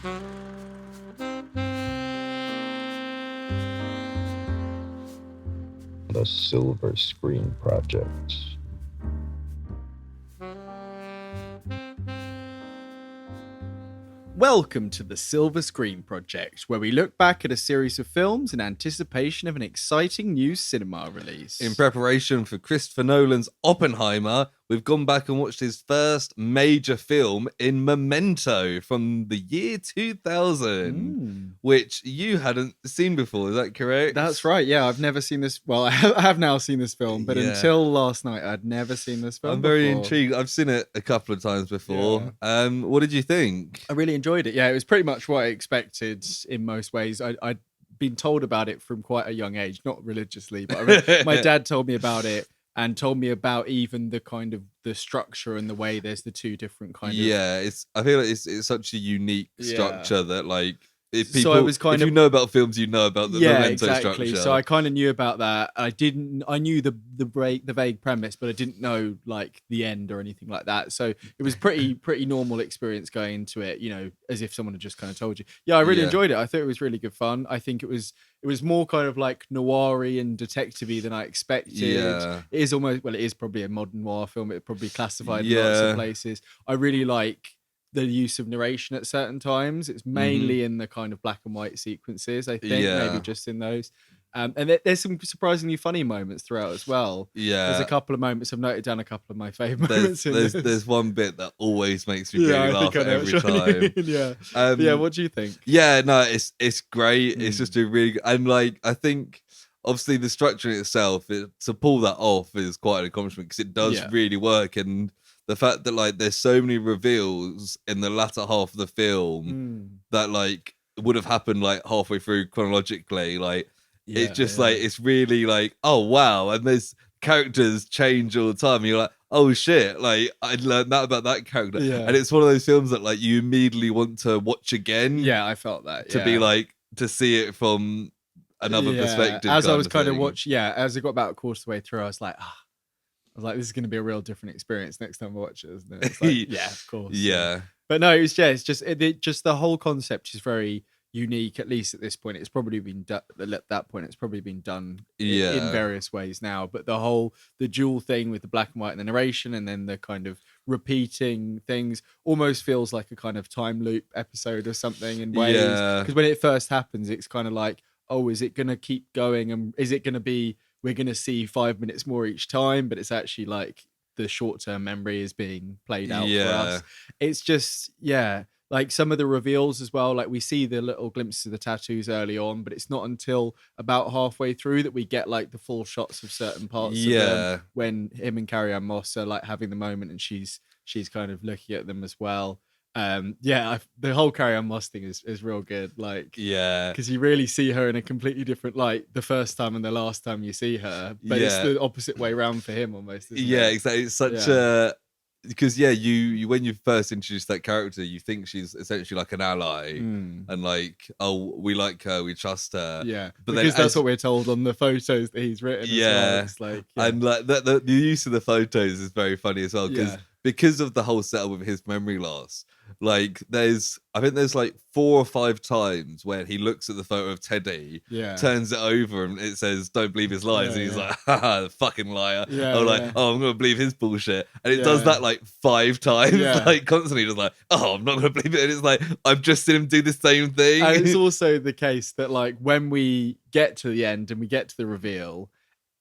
The Silver Screen Project. Welcome to the Silver Screen Project, where we look back at a series of films in anticipation of an exciting new cinema release. In preparation for Christopher Nolan's Oppenheimer, we've gone back and watched his first major film in Memento from the year 2000, which you hadn't seen before. Is that correct? That's right. Yeah, I've never seen this. Well, I have now seen this film, but until last night, I'd never seen this film. I'm very intrigued. I've seen it a couple of times before. Yeah. What did you think? I really enjoyed it. Yeah, it was pretty much what I expected in most ways. I'd been told about it from quite a young age, not religiously, but my dad told me about it. And told me about even the kind of the structure and the way there's the two different kind of... Yeah, I feel like it's such a unique structure that like... If people, so I was kind if you know about films, you know about the Memento structure. So I kind of knew about that. I knew the vague premise, but I didn't know like the end or anything like that. So it was pretty normal experience going into it, you know, as if someone had just kind of told you. Yeah, I really enjoyed it. I thought it was really good fun. I think it was more kind of like noir-y and detective-y than I expected. Yeah. It is probably a modern noir film. It's probably classified in lots of places. I really like the use of narration at certain times. It's mainly in the kind of black and white sequences, I think, maybe just in those. And there's some surprisingly funny moments throughout as well. Yeah. There's a couple of moments, I've noted down a couple of my favourite moments. There's one bit that always makes me really laugh every time. Yeah, what do you think? Yeah, no, it's great. It's just a really good, and like, I think obviously the structure in itself, to pull that off is quite an accomplishment because it does really work. And the fact that like there's so many reveals in the latter half of the film that like would have happened like halfway through chronologically, like it's just like it's really like, oh wow, and there's characters change all the time. And you're like, oh shit, like I learned that about that character, and it's one of those films that like you immediately want to watch again. Yeah, I felt that to be like to see it from another perspective. As I was kind of watching, as I got about a quarter of the way through, I was like, this is going to be a real different experience next time I watch it, isn't it? It's like, yeah, of course. Yeah. But no, it's just the whole concept is very unique, at least at this point. It's probably been done at that point. It's probably been done in various ways now. But the dual thing with the black and white and the narration, and then the kind of repeating things, almost feels like a kind of time loop episode or something in ways. Because when it first happens, it's kind of like, oh, is it going to keep going? And is it going to be, we're going to see 5 minutes more each time, but it's actually like the short-term memory is being played out for us. It's just, like some of the reveals as well. Like we see the little glimpses of the tattoos early on, but it's not until about halfway through that we get like the full shots of certain parts of them, when him and Carrie-Anne Moss are like having the moment and she's kind of looking at them as well. The whole Carrie-Anne Moss thing is real good, like, because you really see her in a completely different light the first time and the last time you see her, but it's the opposite way around for him almost, isn't it? Exactly. It's such a, because you when you first introduce that character, you think she's essentially like an ally, and like, oh, we like her, we trust her, but because that's what we're told on the photos that he's written as well. It's like, and like the use of the photos is very funny as well, because of the whole setup with his memory loss. Like I think there's like 4 or 5 times where he looks at the photo of Teddy, turns it over, and it says, "Don't believe his lies," and he's like, "Haha, the fucking liar." I'm gonna believe his bullshit, and it does that like 5 times, like constantly, just like, "Oh, I'm not gonna believe it." And it's like, I've just seen him do the same thing. And it's also the case that like when we get to the end and we get to the reveal,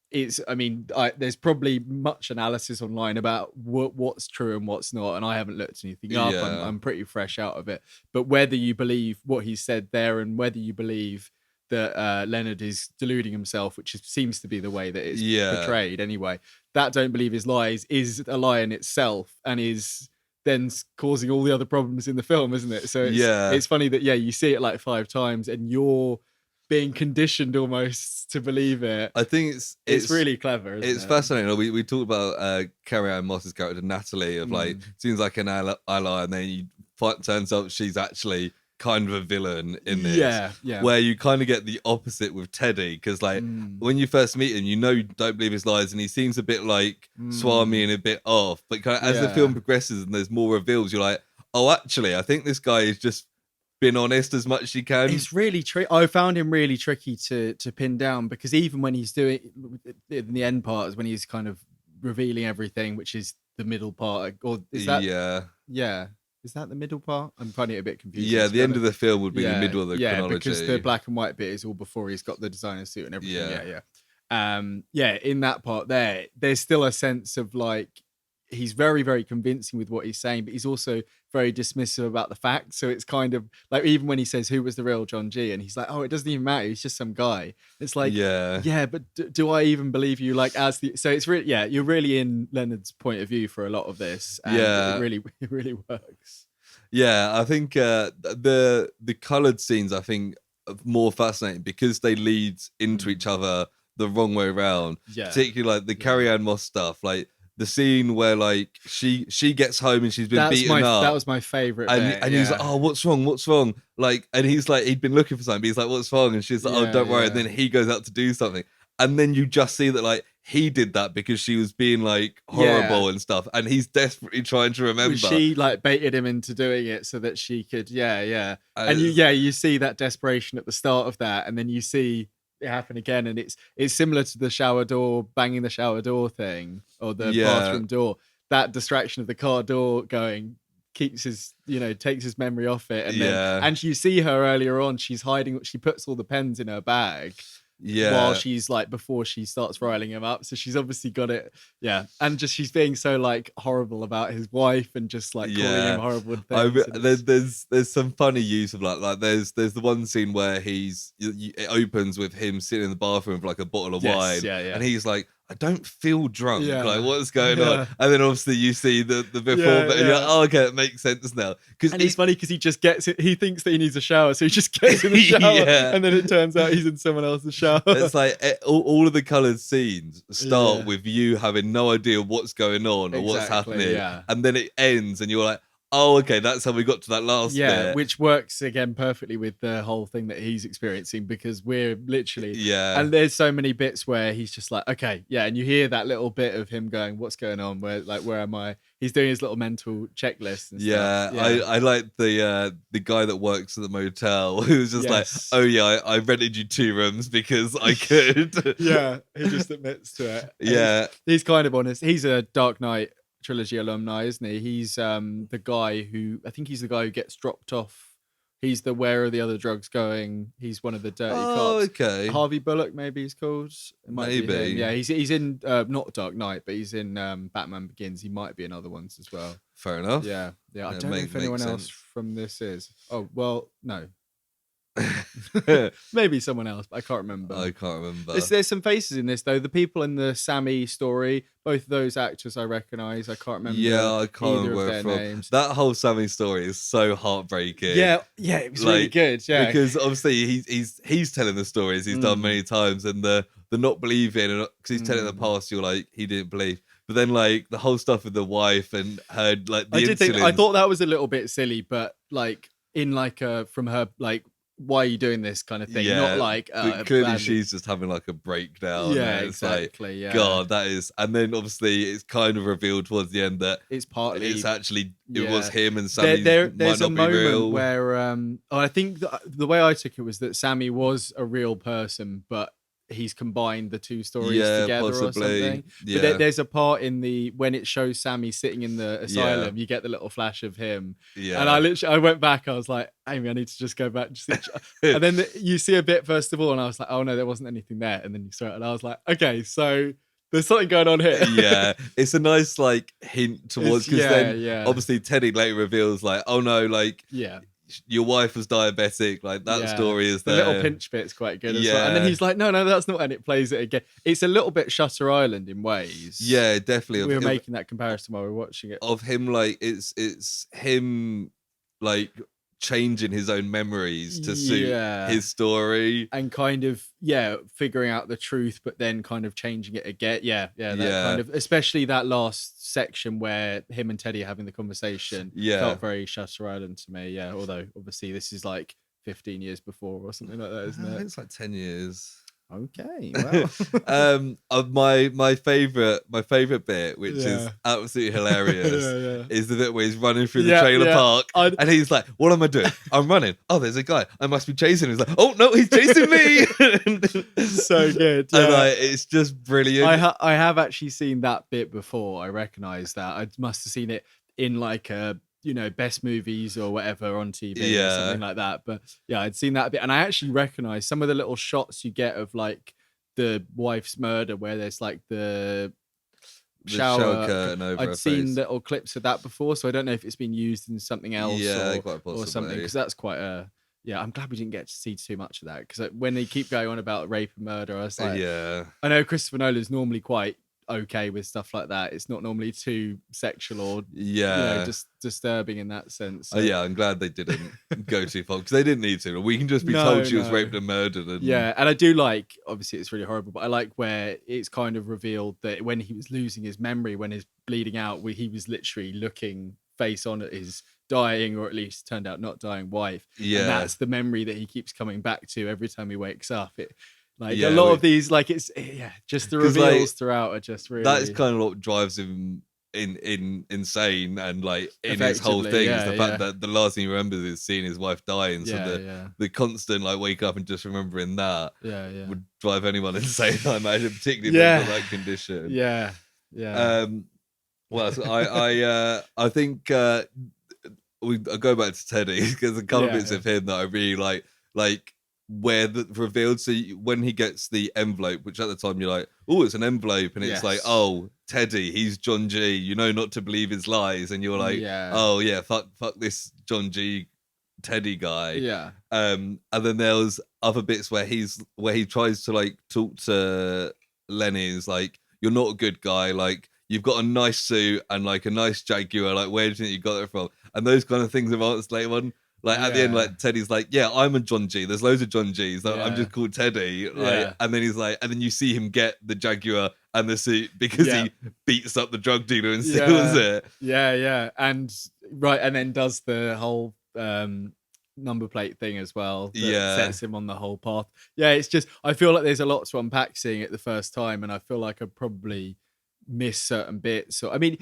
there's probably much analysis online about what's true and what's not, and I haven't looked anything up. I'm pretty fresh out of it. But whether you believe what he said there, and whether you believe that Leonard is deluding himself, which seems to be the way that it's portrayed anyway, that don't believe his lies is a lie in itself, and is then causing all the other problems in the film, isn't it? So it's funny that you see it like 5 times and you're being conditioned almost to believe it. I think it's really clever, isn't it's fascinating. We talked about Carrie-Anne Moss's character Natalie, of like, seems like an ally, and then turns out she's actually kind of a villain in this. Where you kind of get the opposite with Teddy, because like when you first meet him, you don't believe his lies, and he seems a bit like swarmy and a bit off. But kind of, as the film progresses and there's more reveals, you're like, oh, actually, I think this guy is just been honest as much as she can. It's really tricky. I found him really tricky to pin down, because even when he's doing in the end part, is when he's kind of revealing everything, which is the middle part, or is that is that the middle part? I'm finding it a bit confusing. Yeah, the end of the film would be the middle of the chronology. Because the black and white bit is all before he's got the designer suit and everything. In that part there's still a sense of like, he's very, very convincing with what he's saying, but he's also very dismissive about the facts. So it's kind of like, even when he says who was the real John G, and he's like, oh, it doesn't even matter, he's just some guy. It's like, but do I even believe you? Like, so it's really, you're really in Leonard's point of view for a lot of this. And it really works. Yeah, I think the coloured scenes, I think, are more fascinating because they lead into each other the wrong way around. Particularly like the Carrie-Anne Moss stuff, like the scene where like she gets home and she's been beaten up. That was my favourite. And he's like, oh, what's wrong? Like, and he's like, he'd been looking for something, but he's like, what's wrong? And she's like, oh, don't worry. And then he goes out to do something. And then you just see that like he did that because she was being like horrible and stuff. And he's desperately trying to remember. She like baited him into doing it so that she could, And you see that desperation at the start of that. And then you see it happen again, and it's similar to the shower door, banging the shower door thing, or the bathroom door. That distraction of the car door going keeps his, takes his memory off it, and then and you see her earlier on, she's hiding, she puts all the pens in her bag while she's like, before she starts riling him up, so she's obviously got it, and just she's being so like horrible about his wife and just like calling him horrible things. There's some funny use of like there's the one scene where it opens with him sitting in the bathroom with like a bottle of wine, and he's like, I don't feel drunk. Like, what's going on? And then obviously you see the before, but and you're like, oh, okay, it makes sense now. And it's funny because he just gets it. He thinks that he needs a shower, so he just gets in the shower, and then it turns out he's in someone else's shower. It's like all of the coloured scenes start with you having no idea what's going on or what's happening, and then it ends, and you're like, oh, okay, that's how we got to that last bit. Which works again perfectly with the whole thing that he's experiencing, because we're literally and there's so many bits where he's just like, okay, and you hear that little bit of him going, what's going on, where am I? He's doing his little mental checklist and stuff. I like the guy that works at the motel who's just like, oh yeah, I rented you 2 rooms because I could. He just admits to it. He's kind of honest. He's a Dark Knight trilogy alumni, isn't he? He's the guy who, I think he's the guy who gets dropped off. He's the where are the other drugs going? He's one of the dirty cops. Okay. Harvey Bullock, maybe he's called. It might be him. Yeah, he's in not Dark Knight, but he's in Batman Begins. He might be in other ones as well. Fair enough. Yeah. I don't know if anyone else from this is. Oh well, no. Maybe someone else, but I can't remember. There's some faces in this though. The people in the Sammy story, both of those actors I recognise. I can't remember. I can't remember where from. Names. That whole Sammy story is so heartbreaking. Yeah, it was really good. Yeah, because obviously he's telling the stories he's done many times, and the not believing, and because he's telling the past, you're like, he didn't believe. But then like the whole stuff with the wife and her like the I thought that was a little bit silly, but like in like from her like, why are you doing this kind of thing? Not like clearly she's just having like a breakdown. It's exactly. Like, God, that is, and then obviously it's kind of revealed towards the end that it's partly it was him, and Sammy there's a moment real. where I think the way I took it was that Sammy was a real person, but he's combined the two stories together possibly. Or something. But there's a part in when it shows Sammy sitting in the asylum, you get the little flash of him. And I went back, I was like, Amy, I need to just go back to see. And then you see a bit first of all, and I was like, oh no, there wasn't anything there. And then you saw it, and I was like, okay, so there's something going on here. It's a nice like hint towards, because then obviously Teddy later reveals like, oh no, like your wife was diabetic, like that story is there. The little pinch bit's quite good as well. And then he's like, no, that's not, and it plays it again. It's a little bit Shutter Island in ways. Yeah, definitely. We were making that comparison while we were watching it. Of him, like, it's him, like, changing his own memories to suit his story. And kind of, figuring out the truth, but then kind of changing it again. Kind of, especially that last section where him and Teddy are having the conversation felt very Shutter Island to me. Although obviously this is like 15 years before or something like that, isn't it? It's like 10 years. Okay, well. My favorite bit, which is absolutely hilarious, is the bit where he's running through the trailer park, and he's like, "What am I doing? I'm running. Oh, there's a guy. I must be chasing him." He's like, "Oh no, he's chasing me!" So good. And it's just brilliant. I have actually seen that bit before. I recognize that. I must have seen it in like a best movies or whatever on TV or something like that. But yeah, I'd seen that bit, and I actually recognize some of the little shots you get of like the wife's murder, where there's like the shower curtain over her I'd seen face. little clips of that before, so I don't know if it's been used in something else or something, because that's quite a I'm glad we didn't get to see too much of that, because when they keep going on about rape and murder, I was like, I know Christopher Nolan's normally quite okay with stuff like that. It's not normally too sexual or just disturbing in that sense. So. I'm glad they didn't go too far, because they didn't need to. We can just be told she was raped and murdered. And I do like, obviously it's really horrible, but I like where it's kind of revealed that when he was losing his memory, when he's bleeding out, where he was literally looking face on at his dying, or at least turned out not dying wife. And that's the memory that he keeps coming back to every time he wakes up. A lot of these, like, it's just the reveals throughout are just really. That's kind of what drives him insane, and like in his whole thing is the fact that the last thing he remembers is seeing his wife dying. So the constant like wake up and just remembering that would drive anyone insane, I imagine, particularly in that condition. Well, so I think I go back to Teddy, because a couple bits of him that I really like where the revealed. So when he gets the envelope, which at the time you're like, oh, it's an envelope, and it's like, oh, Teddy, he's John G. Not to believe his lies, and you're like, oh yeah, fuck this John G. Teddy guy. And then there was other bits where he tries to like talk to Lenny. Is like, you're not a good guy. Like, you've got a nice suit and like a nice Jaguar. Like, where do you think you got it from? And those kind of things are answered later on. Like at the end, like Teddy's like, yeah, I'm a John G. There's loads of John Gs. Like, I'm just called Teddy. Like, and then he's like, and then you see him get the Jaguar and the suit because he beats up the drug dealer and steals it. And and then does the whole number plate thing as well. That sets him on the whole path. It's just, I feel like there's a lot to unpack seeing it the first time, and I feel like I probably miss certain bits. So I mean,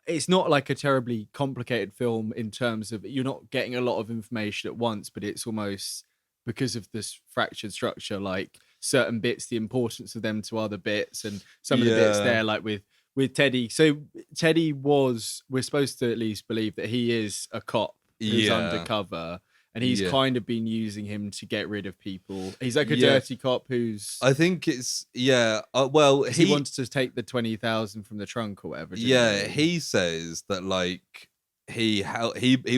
it's not like a terribly complicated film in terms of you're not getting a lot of information at once, but it's almost because of this fractured structure, like certain bits, the importance of them to other bits, and some of the bits there, like with Teddy. So Teddy we're supposed to at least believe that he is a cop who's undercover. And he's kind of been using him to get rid of people. He's like a dirty cop who's. I think it's he wanted to take the 20,000 from the trunk or whatever. He says that like he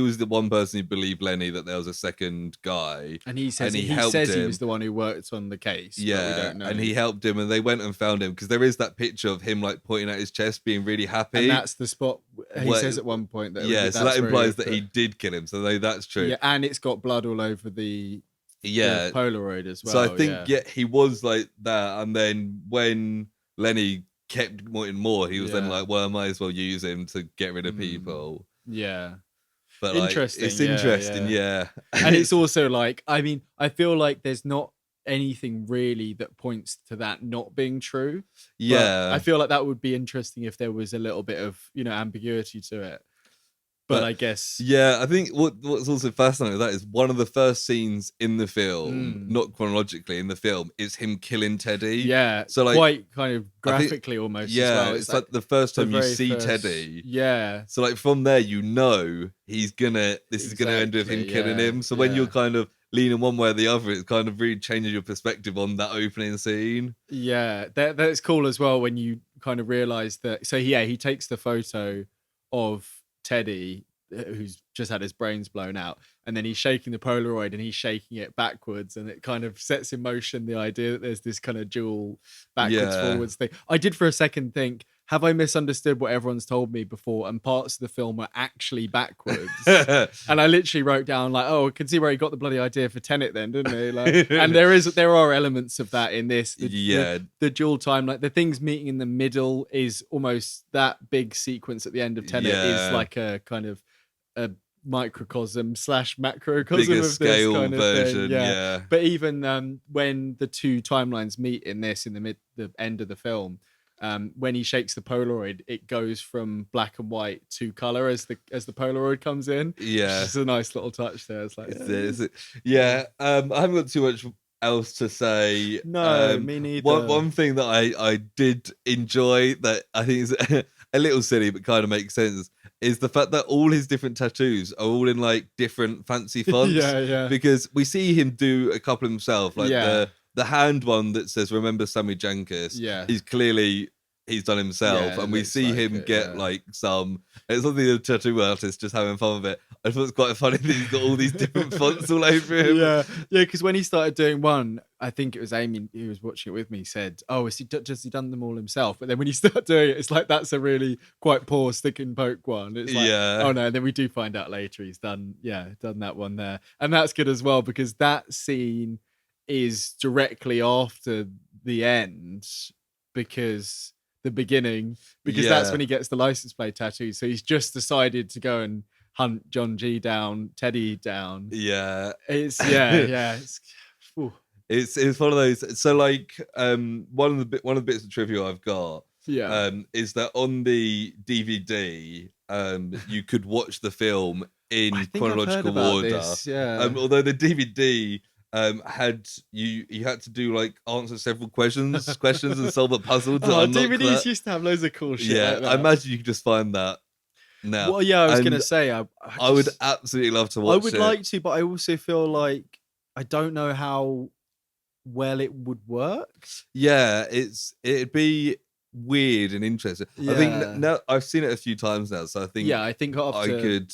was the one person who believed Lenny that there was a second guy, and he says he was the one who worked on the case. But we don't know. And he helped him, and they went and found him, because there is that picture of him like pointing at his chest, being really happy. And that's the spot he says at one point that so that implies that he did kill him. So that's true. Yeah, and it's got blood all over the Polaroid as well. So I think he was like that, and then when Lenny kept wanting more, he was then like, well, I might as well use him to get rid of people. But interesting. It's interesting, And it's also like, I mean, I feel like there's not anything really that points to that not being true. But I feel like that would be interesting if there was a little bit of, ambiguity to it. But I guess... I think what's also fascinating with that is one of the first scenes in the film, not chronologically in the film, is him killing Teddy. So like, quite kind of graphically almost as well. It's like the first time you see Teddy. So like from there, he's gonna... This is gonna end with him killing him. So when you're kind of leaning one way or the other, it kind of really changes your perspective on that opening scene. That's cool as well when you kind of realise that... So he takes the photo of Teddy, who's just had his brains blown out, and then he's shaking the Polaroid and he's shaking it backwards, and it kind of sets in motion the idea that there's this kind of dual backwards forwards thing. I did for a second think, have I misunderstood what everyone's told me before, and parts of the film are actually backwards? And I literally wrote down like, oh, I can see where he got the bloody idea for Tenet then, didn't he? Like, and there are elements of that in this. The dual time, like the things meeting in the middle is almost that big sequence at the end of Tenet is like a kind of a microcosm / macrocosm bigger of this scale kind of version. thing. Yeah. But even when the two timelines meet in the end of the film, when he shakes the Polaroid, it goes from black and white to color as the Polaroid comes in. Yeah, which is a nice little touch there. It's like, I haven't got too much else to say. No, me neither. One thing that I did enjoy that I think is a little silly but kind of makes sense is the fact that all his different tattoos are all in like different fancy fonts. Yeah. Because we see him do a couple himself, like the hand one that says "Remember Sammy Jankis." Yeah, He's clearly he's done himself, and we see him get like some. It's something the tattoo artist just having fun with it. I thought it's quite funny that he's got all these different fonts all over him. Yeah. Because when he started doing one, I think it was Amy who was watching it with me. Said, "Oh, has he done them all himself?" But then when you start doing it, it's like that's a really quite poor stick and poke one. It's like, oh no. And then we do find out later he's done that one there, and that's good as well because that scene is directly after the end because. The beginning because that's when he gets the license plate tattoo. So he's just decided to go and hunt John G down, Teddy down. Yeah, it's it's one of those. So like one of the bits of trivia I've got is that on the DVD you could watch the film in chronological order. This, although the DVD you had to do like answer several questions and solve a puzzle to unlock DVDs that. used to have loads of cool shit. Yeah, like that. I imagine you could just find that now. Well, yeah, I was gonna say I would absolutely love to watch it. I would like to, but I also feel like I don't know how well it would work. Yeah, it'd be weird and interesting. I think now I've seen it a few times now, so I think I could.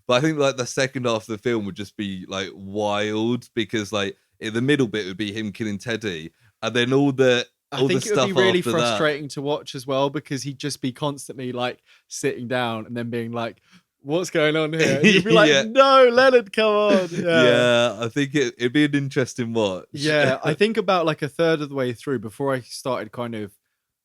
But I think like the second half of the film would just be like wild because like in the middle bit would be him killing Teddy, and then all the I think it would be really frustrating that. to watch as well because he'd just be constantly like sitting down and then being like, "What's going on here?" And you'd be like, "No, Leonard, come on." Yeah, I think it'd be an interesting watch. Yeah, I think about like a third of the way through before I started kind of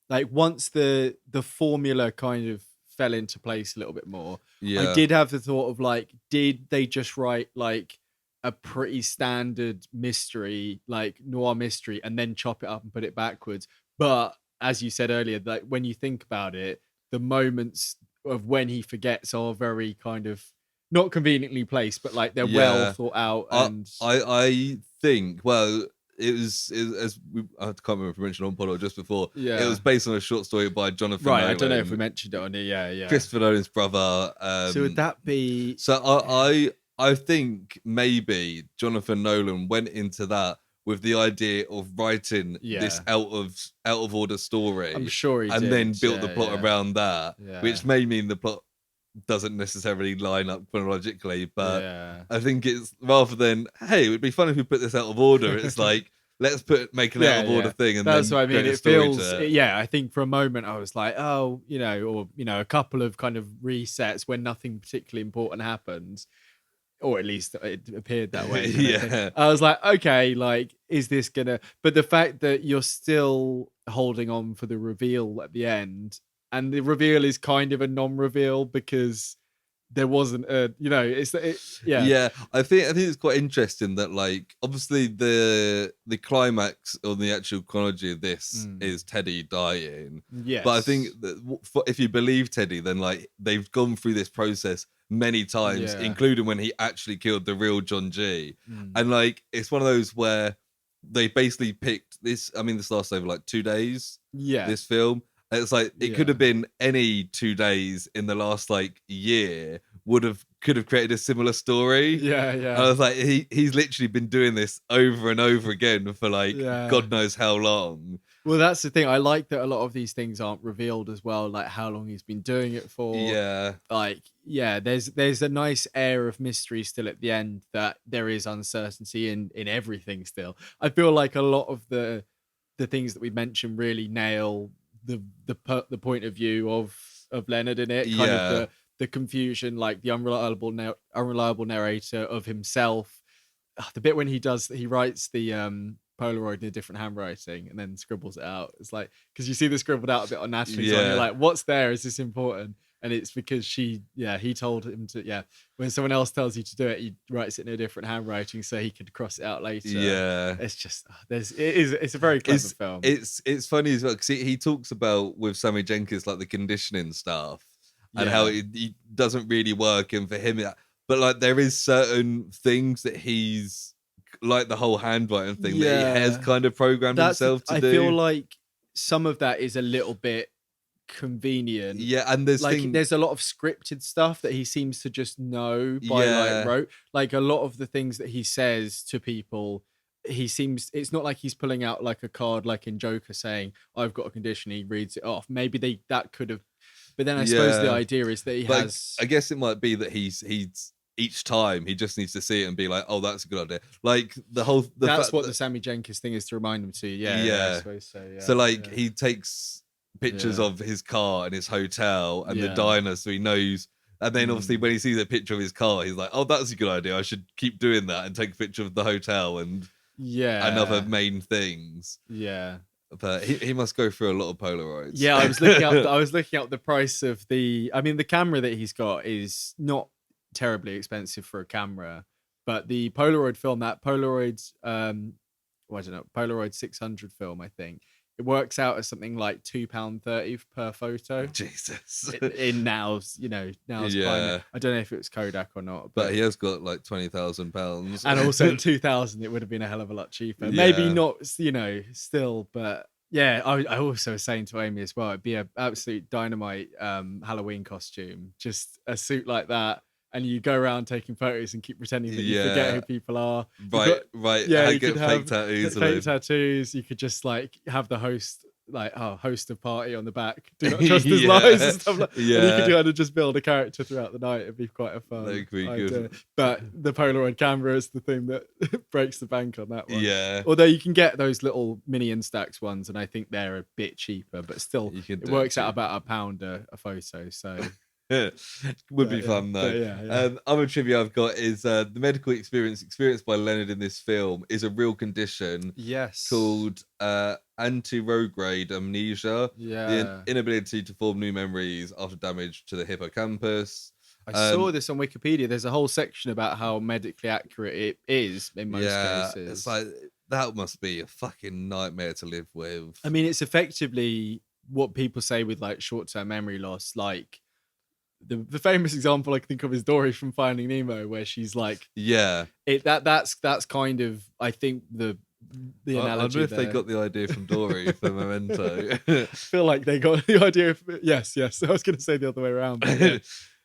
like once the formula kind of fell into place a little bit more. I did have the thought of like, did they just write like a pretty standard mystery, like noir mystery, and then chop it up and put it backwards? But as you said earlier, like when you think about it, the moments of when he forgets are very kind of not conveniently placed, but like they're well thought out. And I think I can't remember if we mentioned on pod or just before. Yeah, it was based on a short story by Jonathan Nolan. I don't know if we mentioned it on it. Yeah. Christopher Nolan's brother. So would that be? So I think maybe Jonathan Nolan went into that with the idea of writing this out of order story. I'm sure he did. And then built the plot around that, which may mean the plot doesn't necessarily line up chronologically, but I think it's rather than, hey, it would be fun if we put this out of order, it's like, let's make an out of order thing. And that's then what I mean. It feels, I think for a moment I was like, oh, a couple of kind of resets when nothing particularly important happens, or at least it appeared that way. I was like, okay, like, is this gonna, but the fact that you're still holding on for the reveal at the end, and the reveal is kind of a non-reveal because there wasn't a, I think it's quite interesting that like obviously the climax or the actual chronology of this is Teddy dying. Yes. But I think that if you believe Teddy, then like they've gone through this process many times, including when he actually killed the real John G. And like it's one of those where they basically picked this. I mean, this lasts over like 2 days. Yeah. This film. It's like it could have been any 2 days in the last like year could have created a similar story. Yeah. And I was like, he's literally been doing this over and over again for like God knows how long. Well, that's the thing. I like that a lot of these things aren't revealed as well, like how long he's been doing it for. Yeah. Like, there's a nice air of mystery still at the end that there is uncertainty in everything still. I feel like a lot of the things that we mentioned really nail the point of view of Leonard in it, kind of the confusion, like the unreliable narrator of himself. The bit when he writes the Polaroid in a different handwriting and then scribbles it out. It's like, because you see the scribbled out a bit on Natalie's one, you're like, what's there? Is this important? and it's because he told him to, when someone else tells you to do it, he writes it in a different handwriting so he could cross it out later. Yeah, it's just it's a very clever film. It's funny as well because he talks about with Sammy Jenkins like the conditioning stuff and how it doesn't really work, and for him, but like there is certain things that he's like the whole handwriting thing that he has kind of programmed himself to do. I feel like some of that is a little bit convenient. Yeah, and there's a lot of scripted stuff that he seems to just know by like rote. Like a lot of the things that he says to people, it's not like he's pulling out like a card like in Joker saying, I've got a condition, he reads it off. Maybe that could have, but then I suppose the idea is that he has. I guess it might be that he's each time he just needs to see it and be like, oh, that's a good idea. Like that's what the Sammy Jenkins thing is to remind him to. I suppose so. Yeah. So he takes pictures of his car and his hotel and the diner, so he knows. And then obviously when he sees a picture of his car, he's like, oh, that's a good idea. I should keep doing that and take a picture of the hotel and other main things. Yeah. But he must go through a lot of Polaroids. Yeah, I was looking up the price of the camera that he's got is not terribly expensive for a camera, but the Polaroid film, that Polaroid Polaroid 600 film, I think it works out as something like £2.30 per photo. Jesus. In now's climate. I don't know if it was Kodak or not, but he has got like £20,000, and also in 2000 it would have been a hell of a lot cheaper. Maybe not, still, but yeah. I also was saying to Amy as well, it'd be an absolute dynamite Halloween costume, just a suit like that. And you go around taking photos and keep pretending that you forget who people are. Right. Yeah, you could have fake tattoos. You could just like have the host, host of party on the back. Do not trust his lies and stuff like that. Yeah. And you could kind of just build a character throughout the night. It'd be quite a fun idea. Good. But the Polaroid camera is the thing that breaks the bank on that one. Yeah. Although you can get those little mini Instax ones, and I think they're a bit cheaper, but still it works out about £1 a photo. So. Would be fun though. Other trivia I've got is the medical experience experienced by Leonard in this film is a real condition. Yes. Called anterograde amnesia. Yeah. The inability to form new memories after damage to the hippocampus. I saw this on Wikipedia. There's a whole section about how medically accurate it is in most cases. It's like that must be a fucking nightmare to live with. I mean, it's effectively what people say with like short-term memory loss, like. The famous example I can think of is Dory from Finding Nemo, where she's like, that's kind of, I think the analogy. I wonder if they got the idea from Dory for Memento. I feel like they got the idea. Yes. I was going to say the other way around. But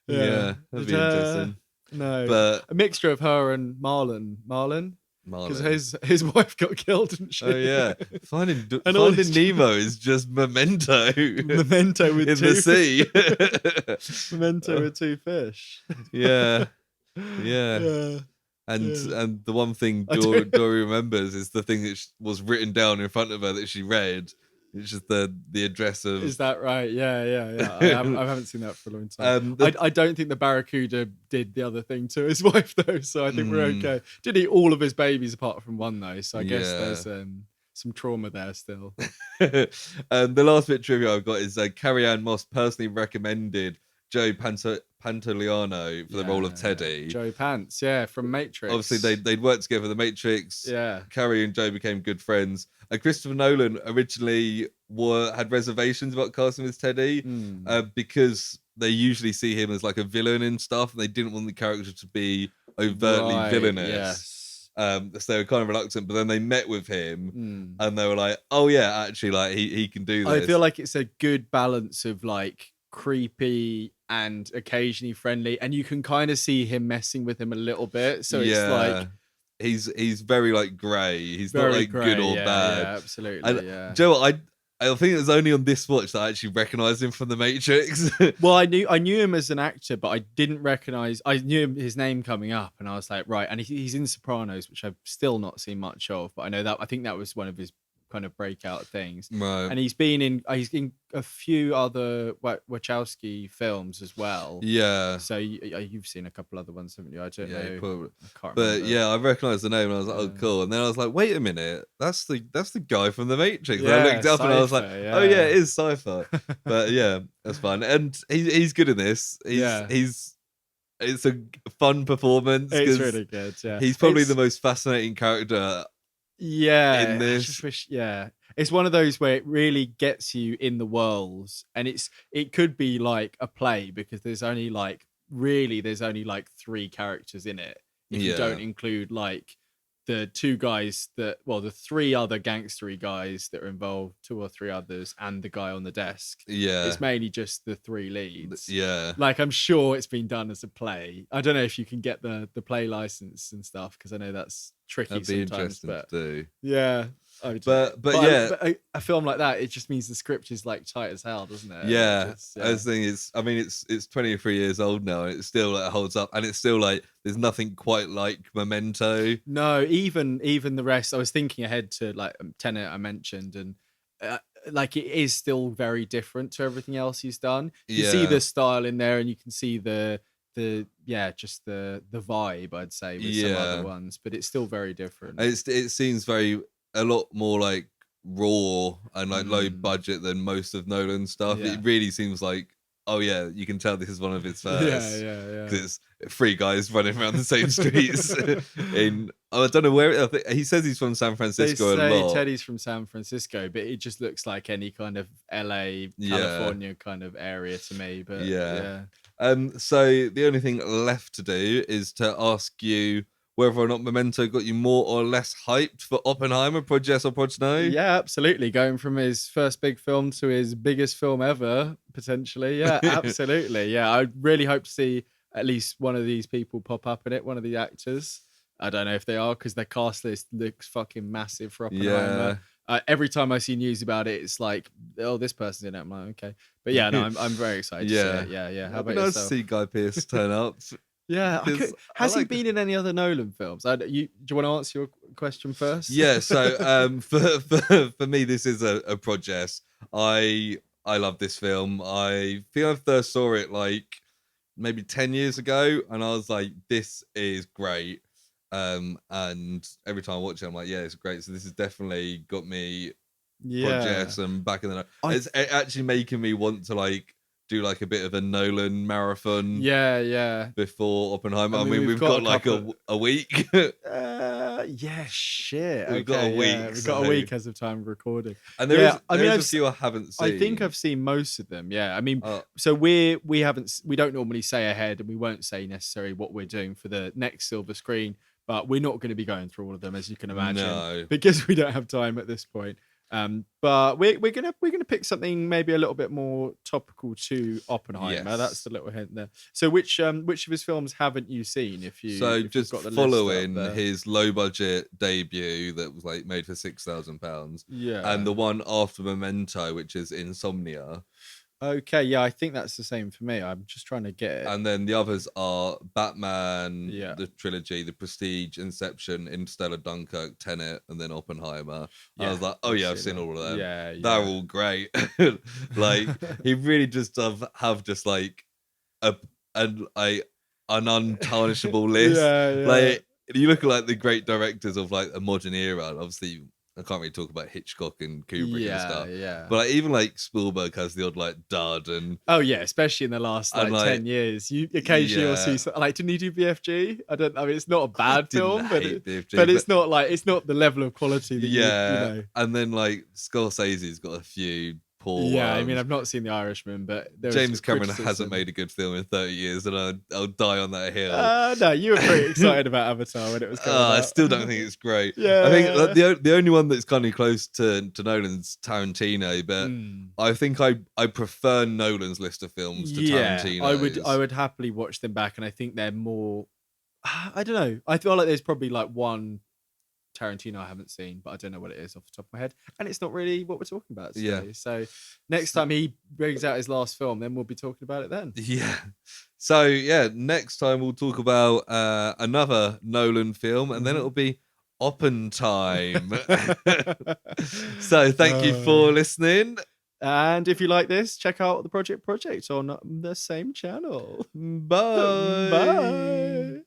that'd be interesting. No, but a mixture of her and Marlon. Because his wife got killed, didn't she? Oh yeah, Finding Nemo is just Memento. Memento with in the sea. Memento with two fish. Yeah. And the one thing Dory remembers is the thing that was written down in front of her that she read. It's just the address of. Is that right? Yeah. I haven't seen that for a long time. I don't think the Barracuda did the other thing to his wife though, so I think we're okay. Did eat all of his babies apart from one though, so I guess there's some trauma there still. The last bit of trivia I've got is Carrie-Anne Moss personally recommended Joe Pantoliano for the role of Teddy. Joe Pants, from Matrix. Obviously, they'd worked together for The Matrix. Yeah. Carrie and Joe became good friends. And Christopher Nolan originally had reservations about casting as Teddy because they usually see him as like a villain and stuff, and they didn't want the character to be overtly villainous. Yes. So they were kind of reluctant, but then they met with him and they were like, oh yeah, actually, like he can do this. I feel like it's a good balance of like creepy and occasionally friendly, and you can kind of see him messing with him a little bit, so it's like he's very like grey. He's not like grey, good or bad. Yeah, absolutely. And Joe, I think it was only on this watch that I actually recognised him from The Matrix. Well, I knew him as an actor, but I didn't recognise. I knew his name coming up, and I was like, right. And he's in Sopranos, which I've still not seen much of, but I know that. I think that was one of his kind of breakout things. Right. And he's in a few other Wachowski films as well. Yeah. So you've seen a couple other ones, haven't you? I don't know. Probably. I can't But remember. yeah, I recognised the name and I was like, oh, cool. And then I was like, wait a minute, that's the guy from The Matrix. And I looked up and I was like, oh yeah, it is Cypher. But yeah, that's fun. And he's good in this. It's a fun performance. It's really good. Yeah, he's probably the most fascinating character. Yeah, in this. I just wish. Yeah, it's one of those where it really gets you in the world, and it could be like a play because there's only like 3 characters in it. If you don't include like the 2 guys the 3 other gangstery guys that are involved, 2 or 3 others, and the guy on the desk. It's mainly just the 3 leads. Like I'm sure it's been done as a play. I don't know if you can get the play license and stuff because I know that's tricky. That'd be sometimes, interesting but to do. yeah. But yeah, a film like that, it just means the script is like tight as hell, doesn't it? Yeah. I was thinking it's 23 years old now, and it still like holds up, and it's still like there's nothing quite like Memento. No, even the rest. I was thinking ahead to like Tenet I mentioned, and like it is still very different to everything else he's done. You see the style in there, and you can see the just the vibe, I'd say, with some other ones, but it's still very different. It seems a lot more like raw and like low budget than most of Nolan's stuff. It really seems like, oh yeah, you can tell this is one of his first. Yeah. Because it's 3 guys running around the same streets. I don't know where he says he's from San Francisco. They say a lot. Teddy's from San Francisco, but it just looks like any kind of LA, California kind of area to me. But yeah. So the only thing left to do is to ask you whether or not Memento got you more or less hyped for Oppenheimer, Prod yes or Prod no? Yeah, absolutely. Going from his first big film to his biggest film ever, potentially. Yeah, absolutely. Yeah, I really hope to see at least one of these people pop up in it, one of the actors. I don't know if they are because their cast list looks fucking massive for Oppenheimer. Every time I see news about it, it's like, oh, this person's in it. I'm like, okay. But yeah, no, I'm very excited to see it. Yeah. How about yourself? Nice to see Guy Pearce turn up. Yeah, has he been in any other Nolan films? Do you want to answer your question first? Yeah, so for me, this is a project. I love this film. I think I first saw it like maybe 10 years ago, and I was like, this is great. And every time I watch it, I'm like, yeah, it's great. So this has definitely got me projects and back in the night. It's actually making me want to like do like a bit of a Nolan marathon. Yeah. Before Oppenheimer. I mean we've got like a week. Yeah, shit. We've got a week. We've got a week as of time of recording. And there's a few I haven't seen. I think I've seen most of them. Yeah. I mean, so we don't normally say ahead, and we won't say necessarily what we're doing for the next silver screen, but we're not going to be going through all of them, as you can imagine, because we don't have time at this point. But we're gonna pick something maybe a little bit more topical to Oppenheimer. Yes. That's the little hint there. So which of his films haven't you seen? If just got the following his low budget debut that was like made for £6,000, and the one after Memento, which is Insomnia. Okay, yeah, I think that's the same for me. I'm just trying to get it. And then the others are Batman, the trilogy, The Prestige, Inception, Interstellar, Dunkirk, Tenet, and then Oppenheimer. I was like, oh yeah, I've seen all of them. Yeah. They're all great. Like he really just have just like an untarnishable list. Like you look at like the great directors of like a modern era, and obviously I can't really talk about Hitchcock and Kubrick and stuff. Yeah. But like, even like Spielberg has the odd like dud and especially in the last 10 years. You occasionally will see like, didn't he do BFG? I mean it's not a bad film, but it's not like it's not the level of quality that you know. And then like Scorsese's got a few poor ones. I mean I've not seen The Irishman, but James Cameron hasn't made a good film in 30 years, and I'll die on that hill. No, you were pretty excited about Avatar when it was coming out. I still don't think it's great. I think like, the only one that's kind of close to Nolan's Tarantino, but I think I prefer Nolan's list of films to Tarantino's. I would happily watch them back, and I think they're more. I don't know. I feel like there's probably like one Tarantino I haven't seen, but I don't know what it is off the top of my head, and it's not really what we're talking about today. So next time he brings out his last film, then we'll be talking about it then. So next time we'll talk about another Nolan film, and then it'll be Oppen time. So thank you for listening. And if you like this, check out the Project on the same channel. Bye. Bye.